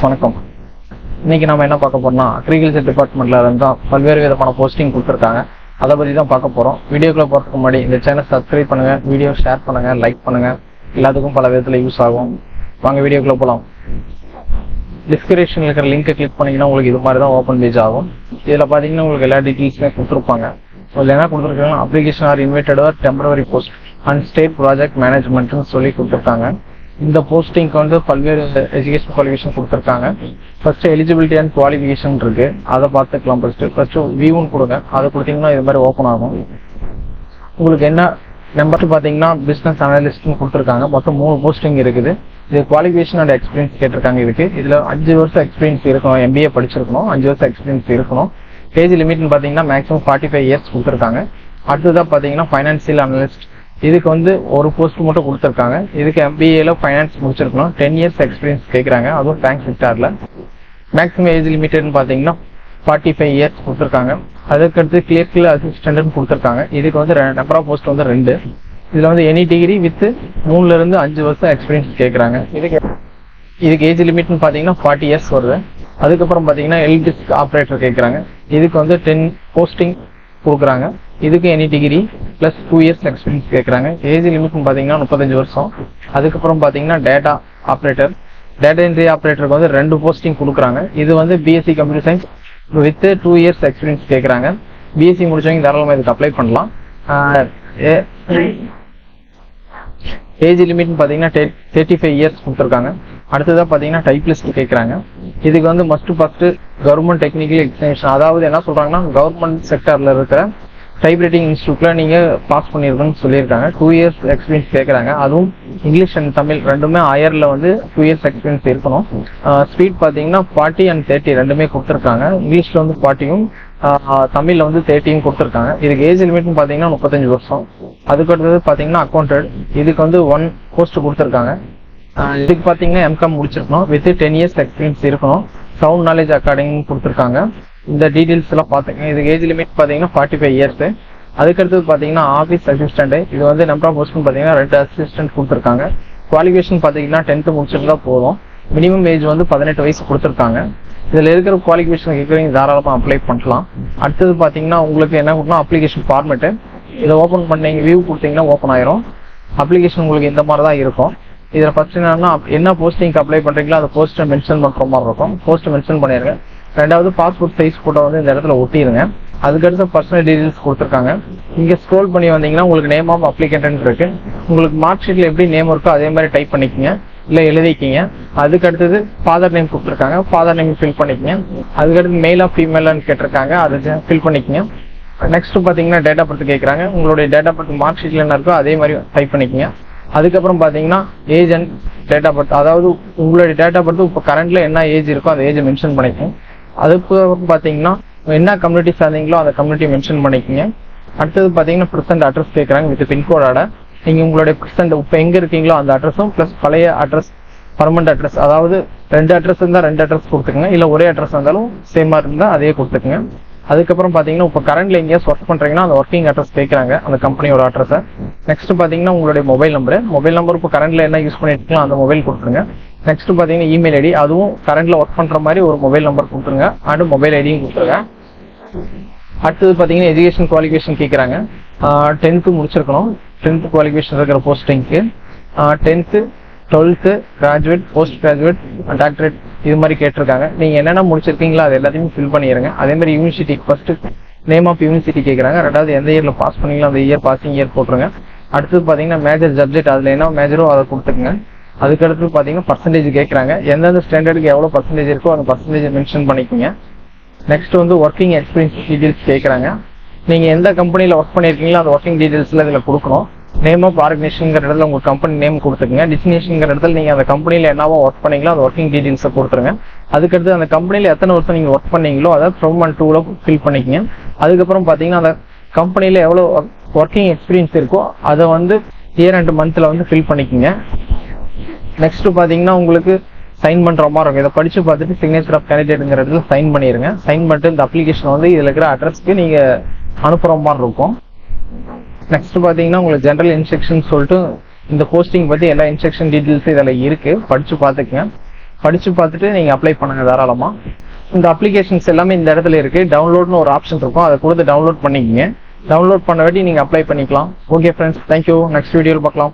வணக்கம். இன்னைக்கு நம்ம என்ன பார்க்க போறோம்னா அக்ரிகல்ச்சர் டிபார்ட்மெண்ட்ல இருந்தா பல்வேறு விதமான போஸ்டிங் கொடுத்துருக்காங்க. அதை பத்தி தான் பார்க்க போறோம். வீடியோக்குள்ள போறதுக்கு முன்னாடி இந்த சேனல் சப்ஸ்கிரைப் பண்ணுங்க, வீடியோ ஷேர் பண்ணுங்க, லைக் பண்ணுங்க. எல்லாத்துக்கும் பல விதத்துல யூஸ் ஆகும். வாங்க வீடியோக்குள்ள போலாம். டிஸ்கிரிப்ஷன்ல இருக்கிற லிங்கை கிளிக் பண்ணீங்கன்னா உங்களுக்கு இது மாதிரி தான் ஓப்பன் பேஜ் ஆகும். இதுல பாத்தீங்கன்னா உங்களுக்கு எல்லா டீட்டெயில்ஸுமே கொடுத்துருப்பாங்க. அதுல என்ன கொடுத்துருக்காங்க, application are invited are temporary post and state project மேனேஜ்மெண்ட்னு சொல்லி கொடுத்துருக்காங்க. இந்த போஸ்டிங்க்கு வந்து பல்வேறு எஜுகேஷன் குவாலிஃபிகேஷன் கொடுத்துருக்காங்க. ஃபர்ஸ்ட் எலிஜிபிலிட்டி அண்ட் குவாலிஃபிகேஷன் இருக்கு, அதை பார்த்துக்கலாம். ஃபர்ஸ்ட் வியூன்னு கொடுங்க, அதை கொடுத்தீங்கன்னா இது மாதிரி ஓப்பன் ஆகும். உங்களுக்கு என்ன நம்பர் பார்த்தீங்கன்னா பிசினஸ் அனலிஸ்ட்னு கொடுத்துருக்காங்க. மொத்தம் 3 போஸ்டிங் இருக்குது. இது குவாலிஃபிகேஷன் அண்ட் எக்ஸ்பீரியன்ஸ் கேட்டிருக்காங்க. இதுல 5 வருஷம் எக்ஸ்பீரியன்ஸ் இருக்கணும், எம்பிஏ படிச்சிருக்கணும், 5 வருஷம் எக்ஸ்பீரியன்ஸ் இருக்கணும். ஏஜ் லிமிட்னு பார்த்தீங்கன்னா மேக்ஸிமம் 45 இயர்ஸ் கொடுத்துருக்காங்க. அடுத்ததான் பார்த்தீங்கன்னா ஃபைனான்சியல் அனலிஸ்ட், இதுக்கு வந்து ஒரு போஸ்ட் மட்டும் கொடுத்துருக்காங்க. இதுக்கு எம்பிஏல ஃபைனான்ஸ் முடிச்சிருக்கணும், 10 இயர்ஸ் எக்ஸ்பீரியன்ஸ் கேட்குறாங்க, அதுவும் பேங்க் செக்டார்ல. மேக்ஸிமம் ஏஜ் லிமிட்னு பார்த்தீங்கன்னா 45 இயர்ஸ் கொடுத்துருக்காங்க. அதுக்கடுத்து கிளரிக்கல் அசிஸ்டன்ட்னு கொடுத்துருக்காங்க. இதுக்கு வந்து நம்பர் ஆஃப் போஸ்ட் வந்து 2. இதுல வந்து எனி டிகிரி வித் 3ல இருந்து 5 வருஷம் எக்ஸ்பீரியன்ஸ் கேட்குறாங்க. இதுக்கு ஏஜ் லிமிட்னு பார்த்தீங்கன்னா 40 இயர்ஸ் வருது. அதுக்கப்புறம் பார்த்தீங்கன்னா எல்டிஸ்க் ஆப்ரேட்டர் கேட்குறாங்க. இதுக்கு வந்து 10 போஸ்டிங் கொடுக்குறாங்க. இதுக்கு any degree plus 2 years experience கேட்குறாங்க. ஏஜ் லிமிட்னு பார்த்தீங்கன்னா 35 வருஷம். அதுக்கப்புறம் பார்த்தீங்கன்னா டேட்டா ஆப்ரேட்டர், டேட்டா என்ட்ரி ஆப்ரேட்டருக்கு வந்து 2 போஸ்டிங் கொடுக்குறாங்க. இது வந்து B.Sc Computer Science with 2 years experience கேட்குறாங்க. B.Sc முடிச்சவங்க தாராளமாக இதுக்கு அப்ளை பண்ணலாம். ஏஜ் லிமிட்னு பார்த்தீங்கன்னா 35 இயர்ஸ் கொடுத்துருக்காங்க. அடுத்ததாக பார்த்தீங்கன்னா டைப்லிஸ்ட் கேட்குறாங்க. இதுக்கு வந்து ஃபர்ஸ்ட் கவர்மெண்ட் டெக்னிக்கல் எக்ஸாமினேஷன், அதாவது என்ன சொல்றாங்கன்னா கவர்மெண்ட் செக்டர்ல இருக்கிற டைப்ரைட்டிங் இன்ஸ்டியூட்ல நீங்க பாஸ் பண்ணிருக்கணும்னு சொல்லியிருக்காங்க. 2 இயர்ஸ் எக்ஸ்பீரியன்ஸ் கேட்குறாங்க. அதுவும் இங்கிலீஷ் அண்ட் தமிழ் ரெண்டுமே ஆயர்ல வந்து 2 இயர்ஸ் எக்ஸ்பீரியன்ஸ் இருக்கணும். ஸ்பீட் பார்த்தீங்கன்னா 40 and 30 ரெண்டுமே கொடுத்துருக்காங்க. இங்கிலீஷ்ல வந்து 40யும் தமிழ்ல வந்து 30யும் கொடுத்துருக்காங்க. இதுக்கு ஏஜ் லிமிட்னு பார்த்தீங்கன்னா 35 வருஷம். அதுக்கு அடுத்தது பார்த்தீங்கன்னா அக்கௌண்டன்ட், இதுக்கு வந்து 1 போஸ்ட் கொடுத்துருக்காங்க. இதுக்கு பார்த்தீங்கன்னா எம்காம் முடிச்சிருக்கணும் வித் 10 இயர்ஸ் எக்ஸ்பீரியன்ஸ் இருக்கணும். சவுண்ட் நாலேஜ் அகாடமின்னு கொடுத்துருக்காங்க. இந்த டீடைல்ஸ் எல்லாம் பாத்துங்க. இதுக்கு ஏஜ் லிமிட் பாத்தீங்கன்னா 45 இயர்ஸ். அதுக்கடுத்தது பாத்தீங்கன்னா ஆபீஸ் அசிஸ்டன்ட், இது வந்து நம்பர் ஆஃப் போஸ்ட் பாத்தீங்கன்னா 2 அசிஸ்டன்ட் கொடுத்துருக்காங்க. குவாலிஃபிகேஷன் பாத்தீங்கன்னா 10th முடிச்சிருந்தா போதும். மினிமம் ஏஜ் வந்து 18 வயசு கொடுத்துருக்காங்க. இதுல இருக்கிற குவாலிஃபிகேஷன் கேட்குறீங்க, தாராளமா அப்ளை பண்ணலாம். அடுத்தது பாத்தீங்கன்னா உங்களுக்கு என்ன கொடுக்கணும், அப்ளிகேஷன் ஃபார்மேட். இதை ஓப்பன் பண்ணீங்க, வியூ கொடுத்தீங்கன்னா ஓப்பன் ஆயிரும். அப்ளிகேஷன் உங்களுக்கு இந்த மாதிரி தான் இருக்கும். இதுல ஃபர்ஸ்ட் என்னன்னா, என்ன போஸ்டிங் அப்ளை பண்றீங்களோ அந்த போஸ்ட்டை மென்ஷன் பண்ற மாதிரி இருக்கும். போஸ்ட் மென்ஷன் பண்ணிருங்க. ரெண்டாவது பாஸ்போர்ட் சைஸ் போட்டோ வந்து இந்த இடத்துல ஒட்டிடுங்க. அதுக்கடுத்து பர்சனல் டீடைல்ஸ் கொடுத்துருக்காங்க. இங்க ஸ்க்ரோல் பண்ணி வந்தீங்கன்னா உங்களுக்கு நேம் ஆஃப் அப்ளிகேண்ட் இருக்கு. உங்களுக்கு மார்க் ஷீட்ல எப்படி நேம் இருக்கோ அதே மாதிரி டைப் பண்ணிக்கங்க, இல்ல எழுதிக்கிங்க. அதுக்கடுத்தது ஃபாதர் நேம் கொடுத்துருக்காங்க, ஃபாதர் நேம் ஃபில் பண்ணிக்கங்க. அதுக்கடுத்து மேலா ஃபீமேலான்னு கேட்டிருக்காங்க, அதை ஃபில் பண்ணிக்கங்க. நெக்ஸ்ட் பாத்தீங்கன்னா டேட் ஆஃப் பர்த் கேட்கறாங்க. உங்களுடைய டேட் ஆஃப் பர்த் மார்க் ஷீட்ல என்ன இருக்கோ அதே மாதிரி டைப் பண்ணிக்கங்க. அதுக்கப்புறம் பாத்தீங்கன்னா age and date of birth, அதாவது உங்களுடைய டேட் ஆஃப் பர்த் இப்போ கரண்ட்ல என்ன ஏஜ் இருக்கோ அந்த ஏஜ் மென்ஷன் பண்ணிக்கணும். அதுக்கப்புறம் பாத்தீங்கன்னா என்ன கம்யூனிட்டி சேர்ந்தீங்களோ அந்த கம்யூனிட்டி மென்ஷன் பண்ணிக்கோங்க. அடுத்தது பாத்தீங்கன்னா ப்ரெசென்ட் அட்ரஸ் கேட்கறாங்க வித் பின்கோடோட. நீங்க உங்களுடைய ப்ரெசென்ட் இப்போ எங்க இருக்கீங்களோ அந்த அட்ரஸும் பிளஸ் பழைய அட்ரஸ், பர்மனன்ட் அட்ரஸ், அதாவது 2 அட்ரஸ் இருந்தா 2 அட்ரஸ் கொடுத்துக்கங்க, இல்ல ஒரே அட்ரஸ் இருந்தாலும் சேமா இருந்தா அதே கொடுத்துக்கங்க. அதுக்கப்புறம் பாத்தீங்கன்னா இப்போ கரண்ட்ல எங்கேயாவது ஒர்க் பண்றீங்கன்னா அந்த ஒர்க்கிங் அட்ரஸ் கேட்கறாங்க, அந்த கம்பெனியோட அட்ரஸ். நெக்ஸ்ட் பாத்தீங்கன்னா உங்களுடைய மொபைல் நம்பர் இப்போ கரண்ட்ல என்ன யூஸ் பண்ணிட்டு இருக்கீங்களோ அந்த மொபைல் கொடுத்துருங்க. நெக்ஸ்ட் பாத்தீங்கன்னா இமெயில் ஐடி, அதுவும் கரண்ட்ல ஒர்க் பண்ற மாதிரி ஒரு மொபைல் நம்பர் கொடுத்துருங்க, அண்ட் மொபைல் ஐடியும் கொடுத்துருங்க. அடுத்தது பாத்தீங்கன்னா எஜுகேஷன் குவாலிஃபிகேஷன் கேட்கறாங்க. 10th முடிச்சிருக்கணும். 10th குவாலிஃபிகேஷன் இருக்கிற போஸ்டிங்க்கு 10th, 12th, graduate, post graduate, doctorate இது மாதிரி கேட்டிருக்காங்க. நீங்க என்னென்ன முடிச்சிருக்கீங்களோ அது எல்லாத்தையும் ஃபில் பண்ணிடுங்க. அதே மாதிரி university first name of university கேட்கறாங்க. ரெண்டாவது எந்த இயர்ல பாஸ் பண்ணீங்களோ அந்த இயர், பாசிங் இயர் போட்டுருங்க. அடுத்தது பாத்தீங்கன்னா மேஜர் சப்ஜெக்ட், அதுல என்ன மேஜரோ அதை கொடுத்துக்குங்க. அதுக்கடுத்து பாத்தீங்கன்னா பர்சன்டேஜ் கேட்கறாங்க. எந்தெந்த ஸ்டாண்டர்டுக்கு எவ்வளவு பர்சன்டேஜ் இருக்கோ அந்த பர்சன்டேஜ் மென்ஷன் பண்ணிக்கோங்க. நெக்ஸ்ட் வந்து ஒர்க்கிங் எக்ஸ்பீரியன்ஸ் டீடைல்ஸ் கேட்கறாங்க. நீங்க எந்த கம்பெனில ஒர்க் பண்ணிருக்கீங்களோ அந்த ஒர்க்கிங் டீடைல்ஸ்ல இதுல கொடுக்கணும். நேம் ஆஃப் ஆர்கனைசேஷன்ங்கிற இடத்துல உங்க கம்பெனி நேம் கொடுத்துருங்க. டெஸ்டினேஷன்ங்கிற இடத்துல நீங்க அந்த கம்பெனில என்னவோ ஒர்க் பண்ணீங்களோ அந்த ஒர்க்கிங் டீடைல்ஸை கொடுத்துருங்க. அதுக்கடுத்து அந்த கம்பெனில எத்தனை வருஷம் நீங்க ஒர்க் பண்ணீங்களோ அதை from and to ஃபில் பண்ணிக்கங்க. அதுக்கப்புறம் பாத்தீங்கன்னா அந்த கம்பெனில எவ்வளவு ஒர்க்கிங் எக்ஸ்பீரியன்ஸ் இருக்கோ அதை வந்து இயர் அண்ட் மந்த்ல வந்து ஃபில் பண்ணிக்கங்க. நெக்ஸ்ட் பாத்தீங்கன்னா உங்களுக்கு சைன் பண்ற மாதிரி இருக்கும். இதை படிச்சு பார்த்துட்டு சிக்னேச்சர் ஆஃப் கேண்டிடேட்ங்கிற இடத்துல சைன் பண்ணிருங்க. சைன் பண்ணிட்டு இந்த அப்ளிகேஷன் வந்து இதுல இருக்கிற அட்ரஸ்க்கு நீங்க அனுப்புற மாதிரி இருக்கும். நெக்ஸ்ட் பாத்தீங்கன்னா உங்களுக்கு ஜெனரல் இன்ஸ்ட்ரக்ஷன் சொல்லிட்டு இந்த போஸ்டிங் பத்தி எல்லா இன்ஸ்ட்ரக்ஷன் டீடைல்ஸ் இதுல இருக்கு, படிச்சு பாத்துக்கங்க. படிச்சு பார்த்துட்டு நீங்க அப்ளை பண்ணுங்க தாராளமா. இந்த அப்ளிகேஷன்ஸ் எல்லாமே இந்த இடத்துல இருக்கு. டவுன்லோட்னு ஒரு ஆப்ஷன் இருக்கும், அதை கொடுத்து டவுன்லோட் பண்ணிக்கிங்க. டவுன்லோட் பண்ண வேண்டி நீங்க அப்ளை பண்ணிக்கலாம். Okay friends, thank you. நெக்ஸ்ட் வீடியோவில் பார்க்கலாம்.